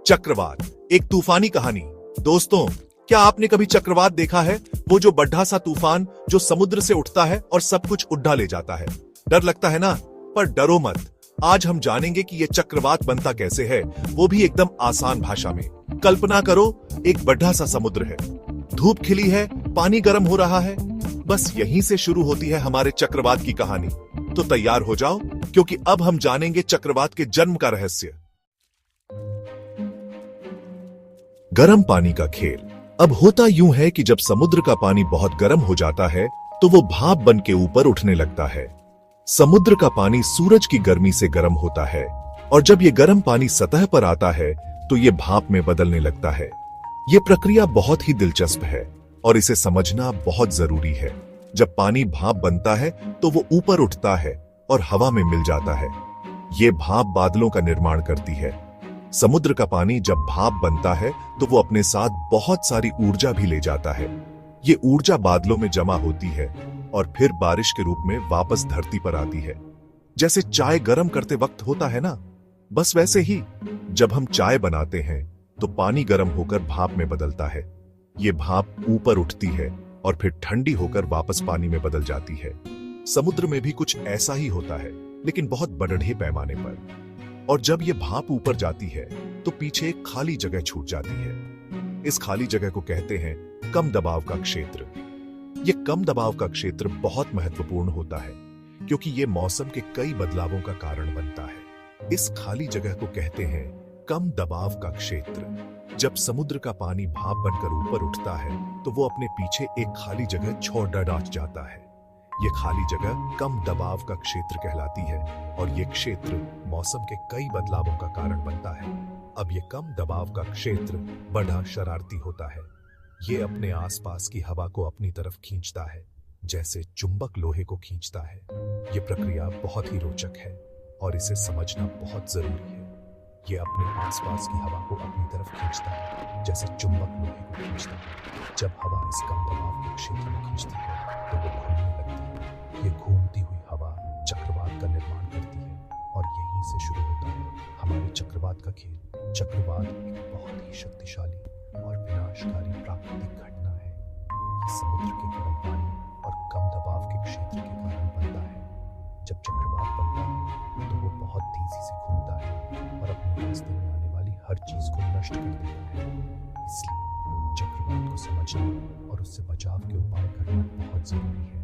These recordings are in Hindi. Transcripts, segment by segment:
चक्रवात, एक तूफानी कहानी। दोस्तों, क्या आपने कभी चक्रवात देखा है? वो जो बड़ा सा तूफान जो समुद्र से उठता है और सब कुछ उड़ा ले जाता है। डर लगता है ना? पर डरो मत, आज हम जानेंगे कि ये चक्रवात बनता कैसे है, वो भी एकदम आसान भाषा में। कल्पना करो, एक बड़ा सा समुद्र है, धूप खिली है, पानी गर्म हो रहा है। बस यहीं से शुरू होती है हमारे चक्रवात की कहानी। तो तैयार हो जाओ, क्योंकि अब हम जानेंगे चक्रवात के जन्म का रहस्य। गर्म पानी का खेल। अब होता यूं है कि जब समुद्र का पानी बहुत गर्म हो जाता है तो वो भाप बन के ऊपर उठने लगता है। समुद्र का पानी सूरज की गर्मी से गर्म होता है और जब ये गर्म पानी सतह पर आता है तो ये भाप में बदलने लगता है। ये प्रक्रिया बहुत ही दिलचस्प है और इसे समझना बहुत जरूरी है। जब पानी भाप बनता है तो वो ऊपर उठता है और हवा में मिल जाता है। ये भाप बादलों का निर्माण करती है। समुद्र का पानी जब भाप बनता है तो वो अपने साथ बहुत सारी ऊर्जा भी ले जाता है। ये ऊर्जा बादलों में जमा होती है और फिर बारिश के रूप में वापस धरती पर आती है। जैसे चाय गर्म करते वक्त होता है ना, बस वैसे ही जब हम चाय बनाते हैं तो पानी गर्म होकर भाप में बदलता है। ये भाप ऊपर उठती है और फिर ठंडी होकर वापस पानी में बदल जाती है। समुद्र में भी कुछ ऐसा ही होता है, लेकिन बहुत बड़े पैमाने पर। और जब ये भाप ऊपर जाती है तो पीछे एक खाली जगह छूट जाती है। इस खाली जगह को कहते हैं कम दबाव का क्षेत्र। ये कम दबाव का क्षेत्र बहुत महत्वपूर्ण होता है क्योंकि ये मौसम के कई बदलावों का कारण बनता है। इस खाली जगह को कहते हैं कम दबाव का क्षेत्र। जब समुद्र का पानी भाप बनकर ऊपर उठता है तो वो अपने पीछे एक खाली जगह छोड़ जाता है। ये खाली जगह कम दबाव का क्षेत्र कहलाती है और ये क्षेत्र मौसम के कई बदलावों का कारण बनता है। अब ये कम दबाव का क्षेत्र बड़ा शरारती होता है। ये अपने आसपास की हवा को अपनी तरफ खींचता है, जैसे चुंबक लोहे को खींचता है। ये प्रक्रिया बहुत ही रोचक है और इसे समझना बहुत जरूरी है। ये अपने आसपास की हवा को अपनी तरफ खींचता है, जैसे चुंबक लोहे को खींचता है। जब हवा इस कम दबाव के क्षेत्र में खींचती है तो वो घूमने लगती है। ये घूमती हुई हवा चक्रवात का निर्माण करती है और यहीं से शुरू होता है हमारे चक्रवात का खेल। चक्रवात एक बहुत ही शक्तिशाली और विनाशकारी प्राकृतिक घटना है। ये समुद्र के गर्म पानी और कम दबाव के क्षेत्र के कारण बनता है। जब चक्रवात बनता है तो वो बहुत तेजी से घूमता है और अपने रास्ते में आने वाली हर चीज को नष्ट कर देता है। इसलिए चक्रवात को समझना और उससे बचाव के उपाय करना बहुत जरूरी है।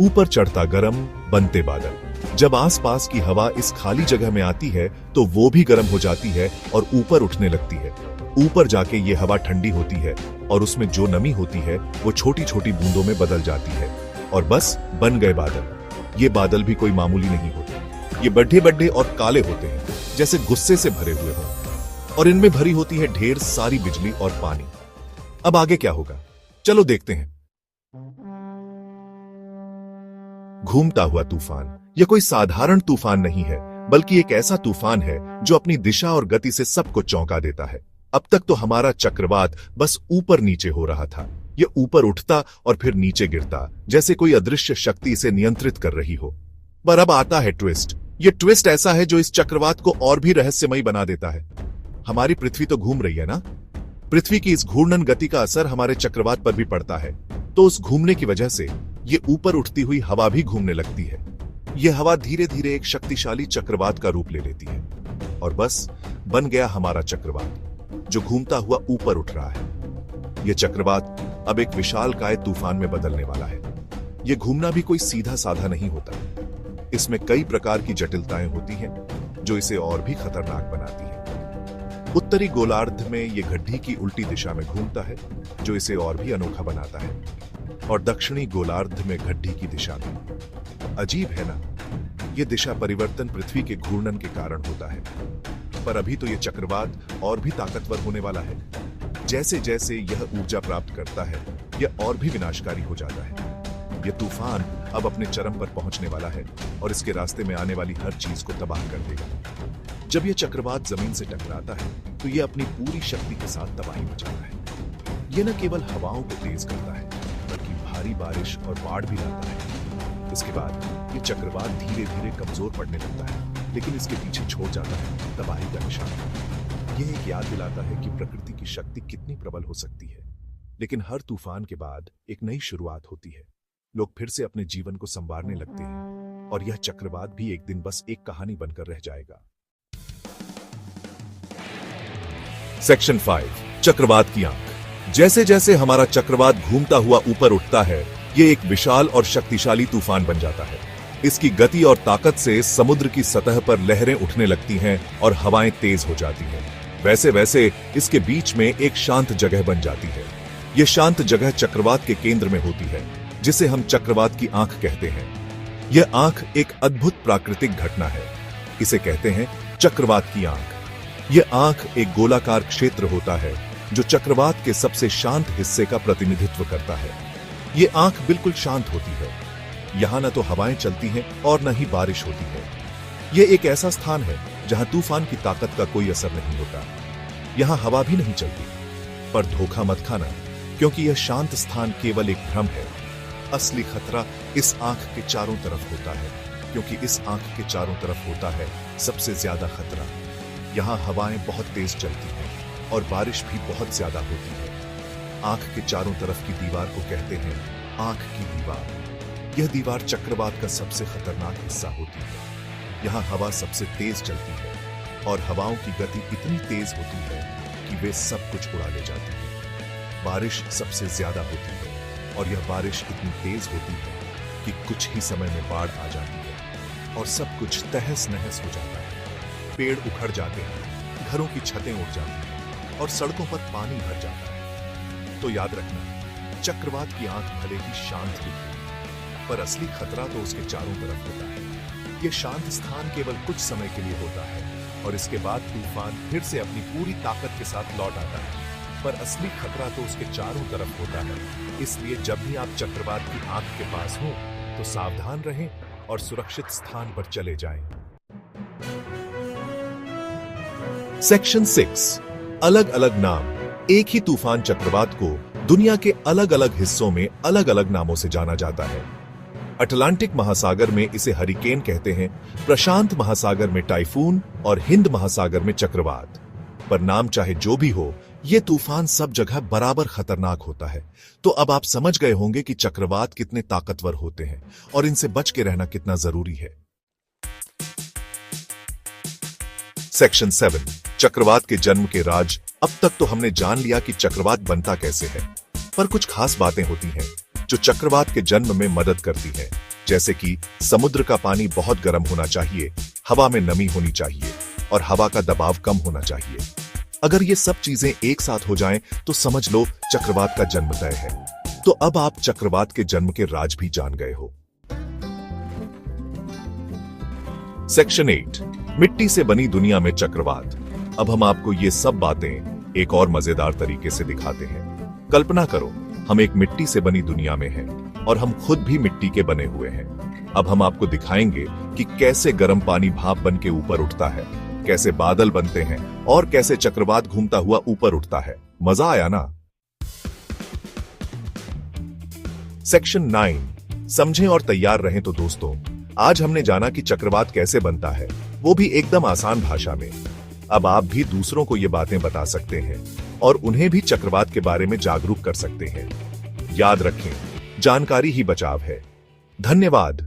ऊपर चढ़ता गर्म, बनते बादल। जब आसपास की हवा इस खाली जगह में आती है तो वो भी गर्म हो जाती है और ऊपर उठने लगती है। ऊपर जाके ये हवा ठंडी होती है और उसमें जो नमी होती है वो छोटी छोटी बूंदों में बदल जाती है और बस बन गए बादल। ये बादल भी कोई मामूली नहीं होते। ये बड़े बड़े और काले होते हैं, जैसे गुस्से से भरे हुए हों, और इनमें भरी होती है ढेर सारी बिजली और पानी। अब आगे क्या होगा, चलो देखते हैं। घूमता हुआ तूफान। यह कोई साधारण तूफान नहीं है, बल्कि एक ऐसा तूफान है जो अपनी दिशा और गति से सबको चौंका देता है। अब तक तो हमारा चक्रवात बस ऊपर नीचे हो रहा था। यह ऊपर उठता और फिर नीचे गिरता, जैसे कोई अदृश्य शक्ति इसे नियंत्रित कर रही हो। पर अब आता है ट्विस्ट। यह ट्विस्ट ऐसा है जो इस चक्रवात को और भी रहस्यमयी बना देता है। हमारी पृथ्वी तो घूम रही है ना? पृथ्वी की इस घूर्णन गति का असर हमारे चक्रवात पर भी पड़ता है। तो उस घूमने की वजह से ये ऊपर उठती हुई हवा भी घूमने लगती है। यह हवा धीरे धीरे एक शक्तिशाली चक्रवात का रूप ले लेती है और बस बन गया हमारा चक्रवात, जो घूमता हुआ ऊपर उठ रहा है। यह चक्रवात अब एक विशालकाय तूफान में बदलने वाला है। यह घूमना भी कोई सीधा साधा नहीं होता। इसमें कई प्रकार की जटिलताएं होती हैं जो इसे और भी खतरनाक बनाती है। उत्तरी गोलार्ध में यह घड़ी की उल्टी दिशा में घूमता है, जो इसे और भी अनोखा बनाता है, और दक्षिणी गोलार्ध में घड़ी की दिशा में। अजीब है ना? यह दिशा परिवर्तन पृथ्वी के घूर्णन के कारण होता है। पर अभी तो यह चक्रवात और भी ताकतवर होने वाला है। जैसे जैसे यह ऊर्जा प्राप्त करता है, यह और भी विनाशकारी हो जाता है। यह तूफान अब अपने चरम पर पहुंचने वाला है और इसके रास्ते में आने वाली हर चीज को तबाह कर देगा। जब यह चक्रवात जमीन से टकराता है तो यह अपनी पूरी शक्ति के साथ तबाही मचाता है। यह न केवल हवाओं को तेज करता है, बल्कि भारी बारिश और बाढ़ भी लाता है। इसके बाद ये चक्रवात धीरे धीरे कमजोर पड़ने लगता है। लेकिन इसके पीछे छोड़ जाता है तबाही का निशान। यह एक याद दिलाता है कि प्रकृति की शक्ति कितनी प्रबल हो सकती है। लेकिन हर तूफान के बाद एक नई शुरुआत होती है। लोग फिर से अपने जीवन को संवारने लगते हैं और यह चक्रवात भी एक दिन बस एक कहानी बनकर रह जाएगा। सेक्शन 5, चक्रवात की आंख। जैसे जैसे हमारा चक्रवात घूमता हुआ ऊपर उठता है, यह एक विशाल और शक्तिशाली तूफान बन जाता है। इसकी गति और ताकत से समुद्र की सतह पर लहरें उठने लगती हैं और हवाएं तेज हो जाती हैं। वैसे वैसे इसके बीच में एक शांत जगह बन जाती है। यह शांत जगह चक्रवात के केंद्र में होती है, जिसे हम चक्रवात की आंख कहते हैं। यह आंख एक अद्भुत प्राकृतिक घटना है। इसे कहते हैं चक्रवात की आंख। यह आंख एक गोलाकार क्षेत्र होता है जो चक्रवात के सबसे शांत हिस्से का प्रतिनिधित्व करता है। यह आंख बिल्कुल शांत होती है। यहां न तो हवाएं चलती हैं और न ही बारिश होती है। यह एक ऐसा स्थान है जहां तूफान की ताकत का कोई असर नहीं होता। यहां हवा भी नहीं चलती। पर धोखा मत खाना, क्योंकि यह शांत स्थान केवल एक भ्रम है। असली खतरा इस आंख के चारों तरफ होता है, क्योंकि इस आंख के चारों तरफ होता है सबसे ज्यादा खतरा। यहां हवाएं बहुत तेज चलती हैं और बारिश भी बहुत ज्यादा होती है। आंख के चारों तरफ की दीवार को कहते हैं आंख की दीवार। यह दीवार चक्रवात का सबसे खतरनाक हिस्सा होती है। यहां हवा सबसे तेज चलती है और हवाओं की गति इतनी तेज होती है कि वे सब कुछ उड़ा ले जाती है। बारिश सबसे ज्यादा होती है और यह बारिश इतनी तेज होती है कि कुछ ही समय में बाढ़ आ जाती है और सब कुछ तहस नहस हो जाता है। पेड़ उखड़ जाते हैं, घरों की छतें उड़ जाती हैं और सड़कों पर पानी भर जाता है। तो याद रखना, चक्रवात की आंख भले ही शांत दिखती है, पर असली खतरा तो उसके चारों तरफ होता है। यह शांत स्थान केवल कुछ समय के लिए होता है और इसके बाद तूफान फिर से अपनी पूरी ताकत के साथ लौट आता है। पर असली खतरा तो उसके चारों तरफ होता है। इसलिए जब भी आप चक्रवात की आंख के पास हो तो सावधान रहें और सुरक्षित स्थान पर चले जाएं। सेक्शन 6, अलग अलग नाम। एक ही तूफान चक्रवात को दुनिया के अलग अलग हिस्सों में अलग अलग नामों से जाना जाता है। अटलांटिक महासागर में इसे हरिकेन कहते हैं, प्रशांत महासागर में टाइफून और हिंद महासागर में चक्रवात। पर नाम चाहे जो भी हो, यह तूफान सब जगह बराबर खतरनाक होता है। तो अब आप समझ गए होंगे कि चक्रवात कितने ताकतवर होते हैं और इनसे बच के रहना कितना जरूरी है। सेक्शन 7, चक्रवात के जन्म के राज। अब तक तो हमने जान लिया कि चक्रवात बनता कैसे है, पर कुछ खास बातें होती हैं जो चक्रवात के जन्म में मदद करती हैं, जैसे कि समुद्र का पानी बहुत गर्म होना चाहिए, हवा में नमी होनी चाहिए और हवा का दबाव कम होना चाहिए। अगर ये सब चीजें एक साथ हो जाएं, तो समझ लो चक्रवात का जन्म तय है। तो अब आप चक्रवात के जन्म के राज भी जान गए हो। सेक्शन 8, मिट्टी से बनी दुनिया में चक्रवात। अब हम आपको ये सब बातें एक और मजेदार तरीके से दिखाते हैं। कल्पना करो, हम एक मिट्टी से बनी दुनिया में हैं और हम खुद भी मिट्टी के बने हुए हैं। अब हम आपको दिखाएंगे कि कैसे गर्म पानी भाप बन के ऊपर उठता है, कैसे बादल बनते हैं और कैसे चक्रवात घूमता हुआ ऊपर उठता है। मजा आया ना? सेक्शन 9, समझें और तैयार रहें। तो दोस्तों, आज हमने जाना कि चक्रवात कैसे बनता है, वो भी एकदम आसान भाषा में। अब आप भी दूसरों को ये बातें बता सकते हैं और उन्हें भी चक्रवात के बारे में जागरूक कर सकते हैं। याद रखें, जानकारी ही बचाव है। धन्यवाद।